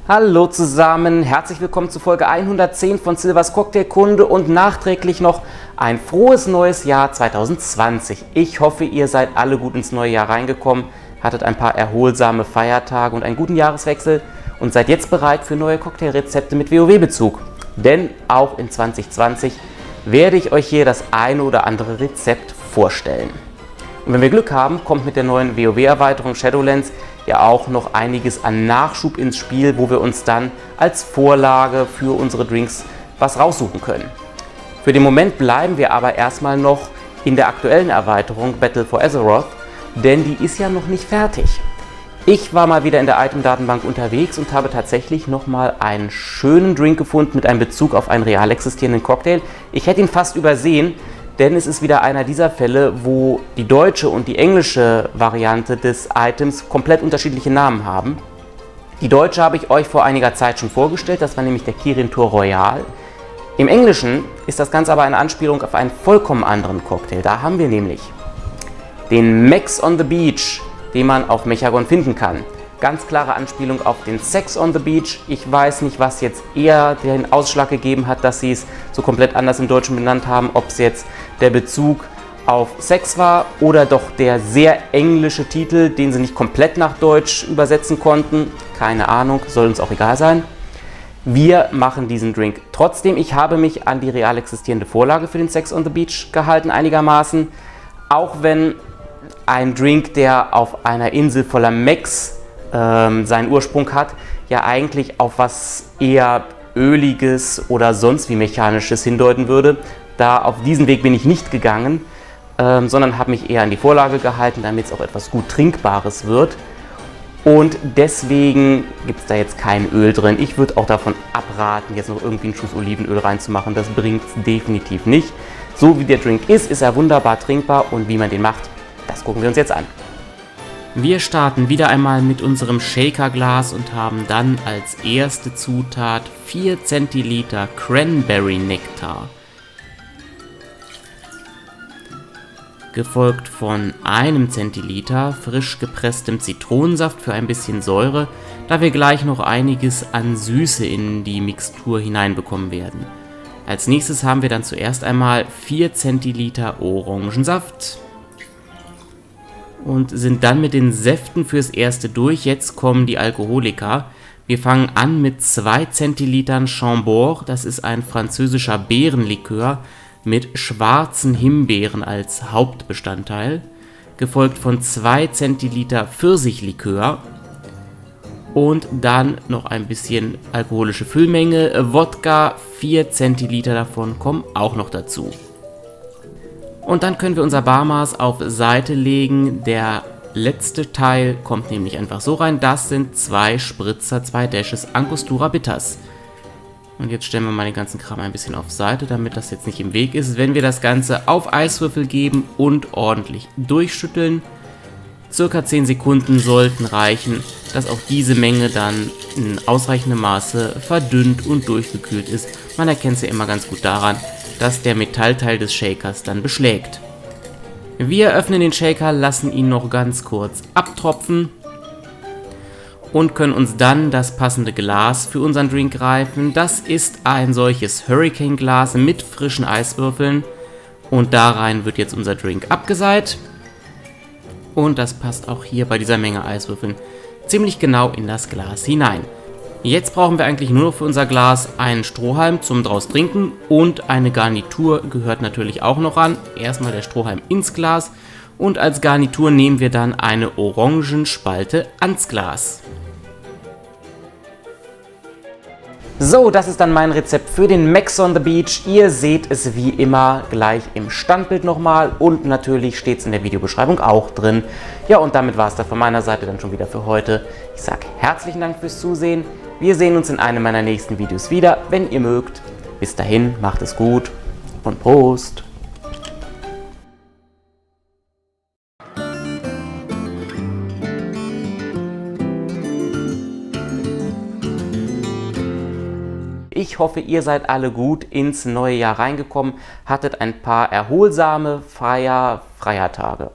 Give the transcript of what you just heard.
Hallo zusammen, herzlich willkommen zu Folge 110 von Silvers Cocktailkunde und nachträglich noch ein frohes neues Jahr 2020. Ich hoffe, ihr seid alle gut ins neue Jahr reingekommen, hattet ein paar erholsame Feiertage und einen guten Jahreswechsel und seid jetzt bereit für neue Cocktailrezepte mit WoW-Bezug. Denn auch in 2020 werde ich euch hier das eine oder andere Rezept vorstellen. Und wenn wir Glück haben, kommt mit der neuen WoW-Erweiterung Shadowlands ja auch noch einiges an Nachschub ins Spiel, wo wir uns dann als Vorlage für unsere Drinks was raussuchen können. Für den Moment bleiben wir aber erstmal noch in der aktuellen Erweiterung Battle for Azeroth, denn die ist ja noch nicht fertig. Ich war mal wieder in der Item-Datenbank unterwegs und habe tatsächlich nochmal einen schönen Drink gefunden mit einem Bezug auf einen real existierenden Cocktail. Ich hätte ihn fast übersehen, denn es ist wieder einer dieser Fälle, wo die deutsche und die englische Variante des Items komplett unterschiedliche Namen haben. Die deutsche habe ich euch vor einiger Zeit schon vorgestellt, das war nämlich der Kirin Tour Royal. Im Englischen ist das Ganze aber eine Anspielung auf einen vollkommen anderen Cocktail. Da haben wir nämlich den Max on the Beach, den man auf Mechagon finden kann. Ganz klare Anspielung auf den Sex on the Beach. Ich weiß nicht, was jetzt eher den Ausschlag gegeben hat, dass sie es so komplett anders im Deutschen benannt haben. Ob es jetzt der Bezug auf Sex war oder doch der sehr englische Titel, den sie nicht komplett nach Deutsch übersetzen konnten. Keine Ahnung, soll uns auch egal sein. Wir machen diesen Drink trotzdem. Ich habe mich an die real existierende Vorlage für den Sex on the Beach gehalten, einigermaßen. Auch wenn ein Drink, der auf einer Insel voller Mechs seinen Ursprung hat, ja eigentlich auf was eher Öliges oder sonst wie Mechanisches hindeuten würde. Da auf diesen Weg bin ich nicht gegangen, sondern habe mich eher an die Vorlage gehalten, damit es auch etwas gut Trinkbares wird. Und deswegen gibt es da jetzt kein Öl drin. Ich würde auch davon abraten, jetzt noch irgendwie einen Schuss Olivenöl reinzumachen. Das bringt es definitiv nicht. So wie der Drink ist er wunderbar trinkbar und wie man den macht, das gucken wir uns jetzt an. Wir starten wieder einmal mit unserem Shakerglas und haben dann als erste Zutat 4 Zentiliter Cranberry Nektar. Gefolgt von 1 Zentiliter frisch gepresstem Zitronensaft für ein bisschen Säure, da wir gleich noch einiges an Süße in die Mixtur hineinbekommen werden. Als nächstes haben wir dann zuerst einmal 4 Zentiliter Orangensaft und sind dann mit den Säften fürs Erste durch. Jetzt kommen die Alkoholika. Wir fangen an mit 2 Zentilitern Chambord, das ist ein französischer Beerenlikör mit schwarzen Himbeeren als Hauptbestandteil, gefolgt von 2 Zentiliter Pfirsichlikör und dann noch ein bisschen alkoholische Füllmenge, Wodka, 4 Zentiliter davon kommen auch noch dazu. Und dann können wir unser Barmaß auf Seite legen. Der letzte Teil kommt nämlich einfach so rein. Das sind 2 Spritzer, 2 Dashes Angostura Bitters. Und jetzt stellen wir mal den ganzen Kram ein bisschen auf Seite, damit das jetzt nicht im Weg ist. Wenn wir das Ganze auf Eiswürfel geben und ordentlich durchschütteln, circa 10 Sekunden sollten reichen, dass auch diese Menge dann in ausreichendem Maße verdünnt und durchgekühlt ist. Man erkennt es ja immer ganz gut daran, dass der Metallteil des Shakers dann beschlägt. Wir öffnen den Shaker, lassen ihn noch ganz kurz abtropfen und können uns dann das passende Glas für unseren Drink greifen. Das ist ein solches Hurricane-Glas mit frischen Eiswürfeln und da rein wird jetzt unser Drink abgeseit. Und das passt auch hier bei dieser Menge Eiswürfeln ziemlich genau in das Glas hinein. Jetzt brauchen wir eigentlich nur noch für unser Glas einen Strohhalm zum draus trinken und eine Garnitur gehört natürlich auch noch ran. Erstmal der Strohhalm ins Glas und als Garnitur nehmen wir dann eine Orangenspalte ans Glas. So, das ist dann mein Rezept für den Max on the Beach. Ihr seht es wie immer gleich im Standbild nochmal und natürlich steht es in der Videobeschreibung auch drin. Ja, und damit war es da von meiner Seite dann schon wieder für heute. Ich sage herzlichen Dank fürs Zusehen. Wir sehen uns in einem meiner nächsten Videos wieder, wenn ihr mögt. Bis dahin, macht es gut und Prost! Ich hoffe, ihr seid alle gut ins neue Jahr reingekommen, hattet ein paar erholsame Feiertage.